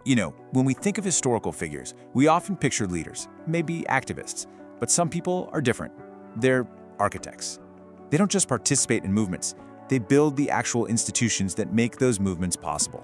When we think of historical figures, we often picture leaders, maybe activists. But some people are different. They're architects. They don't just participate in movements, they build the actual institutions that make those movements possible.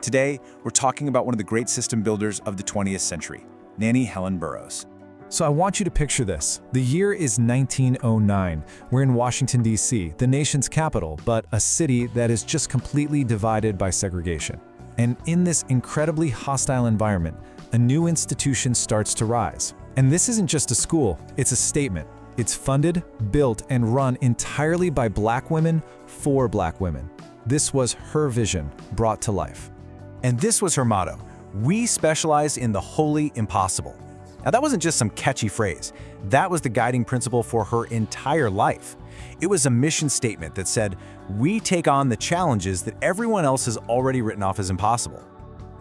Today, we're talking about one of the great system builders of the 20th century, Nannie Helen Burroughs. So I want you to picture this. The year is 1909. We're in Washington, D.C., the nation's capital, but a city that is just completely divided by segregation. And in this incredibly hostile environment, a new institution starts to rise. And this isn't just a school, it's a statement. It's funded, built, and run entirely by Black women for Black women. This was her vision brought to life. And this was her motto: "We specialize in the wholly impossible." Now, that wasn't just some catchy phrase. That was the guiding principle for her entire life. It was a mission statement that said, "We take on the challenges that everyone else has already written off as impossible."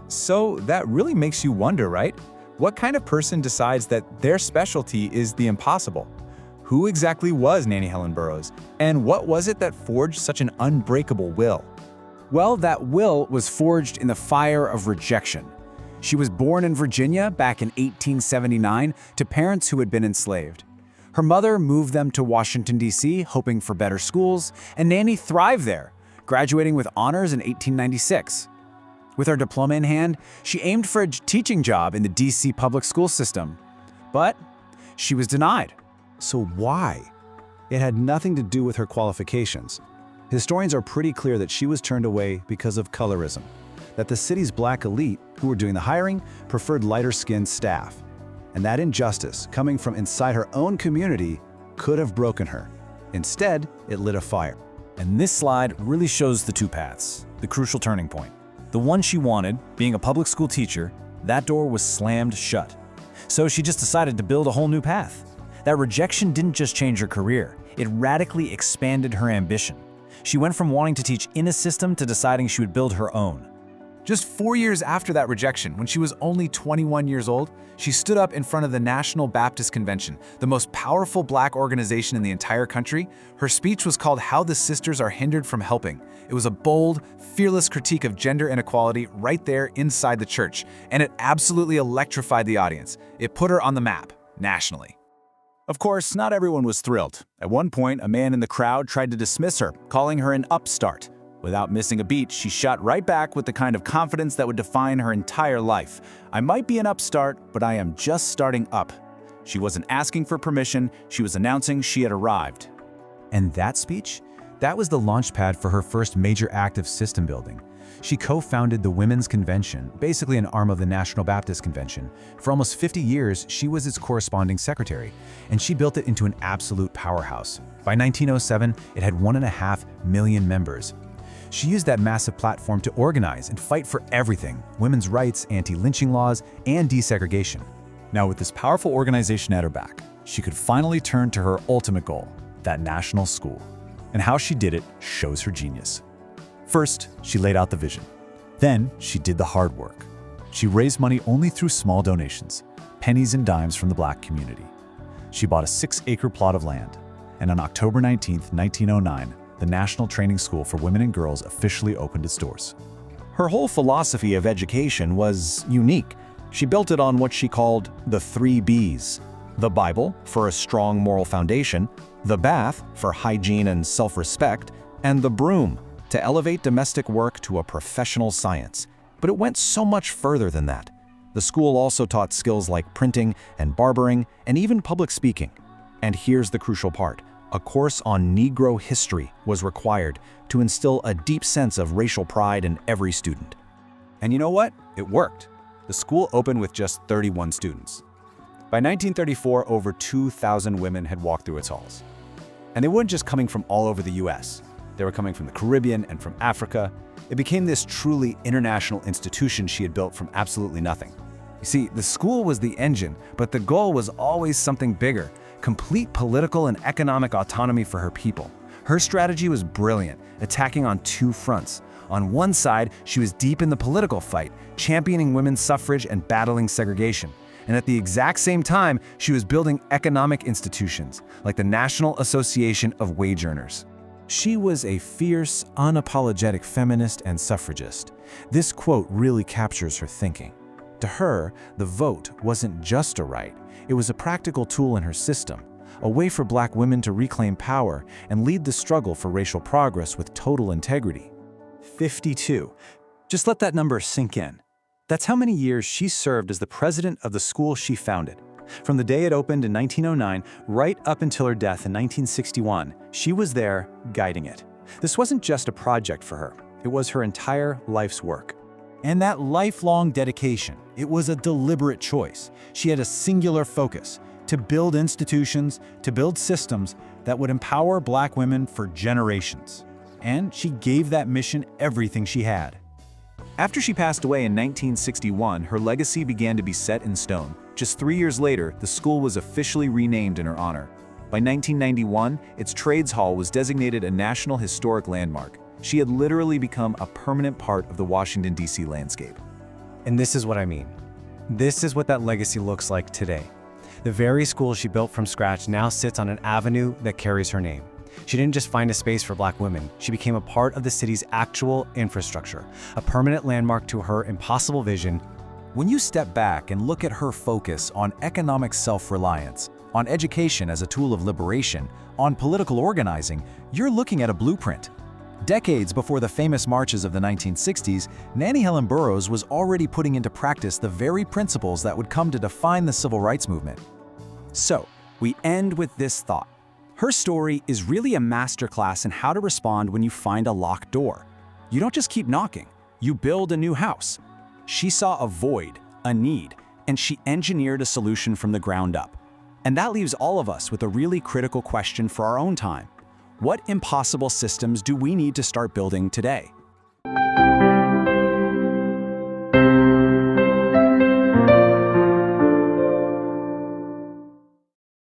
So that really makes you wonder, right? What kind of person decides that their specialty is the impossible? Who exactly was Nannie Helen Burroughs? And what was it that forged such an unbreakable will? Well, that will was forged in the fire of rejection. She was born in Virginia back in 1879 to parents who had been enslaved. Her mother moved them to Washington, D.C., hoping for better schools, and Nannie thrived there, graduating with honors in 1896. With her diploma in hand, she aimed for a teaching job in the D.C. public school system. But she was denied. So why? It had nothing to do with her qualifications. Historians are pretty clear that she was turned away because of colorism, that the city's Black elite, who were doing the hiring, preferred lighter-skinned staff. And that injustice, coming from inside her own community, could have broken her. Instead, it lit a fire. And this slide really shows the two paths, the crucial turning point. The one she wanted, being a public school teacher, that door was slammed shut. So she just decided to build a whole new path. That rejection didn't just change her career, it radically expanded her ambition. She went from wanting to teach in a system to deciding she would build her own. Just 4 years after that rejection, when she was only 21 years old, she stood up in front of the National Baptist Convention, the most powerful Black organization in the entire country. Her speech was called "How the Sisters Are Hindered from Helping." It was a bold, fearless critique of gender inequality right there inside the church, and it absolutely electrified the audience. It put her on the map, nationally. Of course, not everyone was thrilled. At one point, a man in the crowd tried to dismiss her, calling her an upstart. Without missing a beat, she shot right back with the kind of confidence that would define her entire life. "I might be an upstart, but I am just starting up." She wasn't asking for permission, she was announcing she had arrived. And that speech? That was the launchpad for her first major act of system building. She co-founded the Women's Convention, basically an arm of the National Baptist Convention. For almost 50 years, she was its corresponding secretary, and she built it into an absolute powerhouse. By 1907, it had 1.5 million members. She used that massive platform to organize and fight for everything: women's rights, anti-lynching laws, and desegregation. Now, with this powerful organization at her back, she could finally turn to her ultimate goal, that national school. And how she did it shows her genius. First, she laid out the vision. Then, she did the hard work. She raised money only through small donations, pennies and dimes from the Black community. She bought a 6-acre plot of land, and on October 19, 1909, the National Training School for Women and Girls officially opened its doors. Her whole philosophy of education was unique. She built it on what she called the 3 B's: the Bible, for a strong moral foundation; the bath, for hygiene and self-respect; and the broom, to elevate domestic work to a professional science. But it went so much further than that. The school also taught skills like printing and barbering and even public speaking. And here's the crucial part: a course on Negro history was required to instill a deep sense of racial pride in every student. And you know what? It worked. The school opened with just 31 students. By 1934, over 2,000 women had walked through its halls. And they weren't just coming from all over the US. They were coming from the Caribbean and from Africa. It became this truly international institution she had built from absolutely nothing. You see, the school was the engine, but the goal was always something bigger: complete political and economic autonomy for her people. Her strategy was brilliant, attacking on 2 fronts. On one side, she was deep in the political fight, championing women's suffrage and battling segregation. And at the exact same time, she was building economic institutions, like the National Association of Wage Earners. She was a fierce, unapologetic feminist and suffragist. This quote really captures her thinking. To her, the vote wasn't just a right, it was a practical tool in her system, a way for Black women to reclaim power and lead the struggle for racial progress with total integrity. 52. Just let that number sink in. That's how many years she served as the president of the school she founded. From the day it opened in 1909 right up until her death in 1961, she was there guiding it. This wasn't just a project for her, it was her entire life's work. And that lifelong dedication, it was a deliberate choice. She had a singular focus: to build institutions, to build systems that would empower Black women for generations. And she gave that mission everything she had. After she passed away in 1961, her legacy began to be set in stone. Just 3 years later, the school was officially renamed in her honor. By 1991, its trades hall was designated a National Historic Landmark. She had literally become a permanent part of the Washington, D.C. landscape. And this is what I mean. This is what that legacy looks like today. The very school she built from scratch now sits on an avenue that carries her name. She didn't just find a space for Black women, she became a part of the city's actual infrastructure, a permanent landmark to her impossible vision. When you step back and look at her focus on economic self-reliance, on education as a tool of liberation, on political organizing, you're looking at a blueprint. Decades before the famous marches of the 1960s, Nannie Helen Burroughs was already putting into practice the very principles that would come to define the civil rights movement. So, we end with this thought. Her story is really a masterclass in how to respond when you find a locked door. You don't just keep knocking, you build a new house. She saw a void, a need, and she engineered a solution from the ground up. And that leaves all of us with a really critical question for our own time. What impossible systems do we need to start building today?